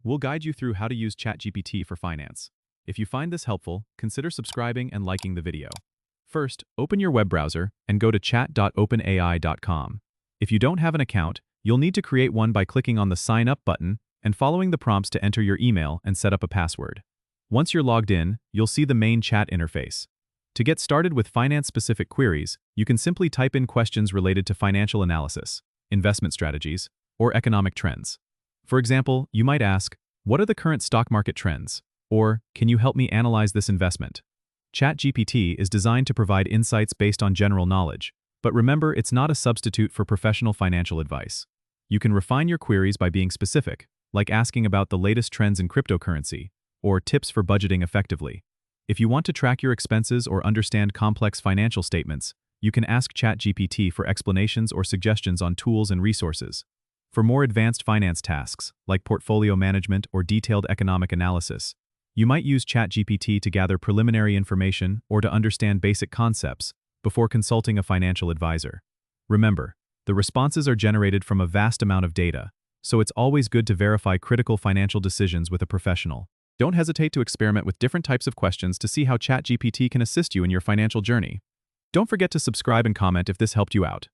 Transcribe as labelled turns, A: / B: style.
A: We'll guide you through how to use ChatGPT for finance. If you find this helpful, consider subscribing and liking the video. First, open your web browser and go to chat.openai.com. If you don't have an account, you'll need to create one by clicking on the Sign Up button and following the prompts to enter your email and set up a password. Once you're logged in, you'll see the main chat interface. To get started with finance-specific queries, you can simply type in questions related to financial analysis, investment strategies, or economic trends. For example, you might ask, "What are the current stock market trends?" Or, "Can you help me analyze this investment?" ChatGPT is designed to provide insights based on general knowledge, but remember, it's not a substitute for professional financial advice. You can refine your queries by being specific, like asking about the latest trends in cryptocurrency, or tips for budgeting effectively. If you want to track your expenses or understand complex financial statements, you can ask ChatGPT for explanations or suggestions on tools and resources. For more advanced finance tasks, like portfolio management or detailed economic analysis, you might use ChatGPT to gather preliminary information or to understand basic concepts before consulting a financial advisor. Remember, the responses are generated from a vast amount of data, so it's always good to verify critical financial decisions with a professional. Don't hesitate to experiment with different types of questions to see how ChatGPT can assist you in your financial journey. Don't forget to subscribe and comment if this helped you out.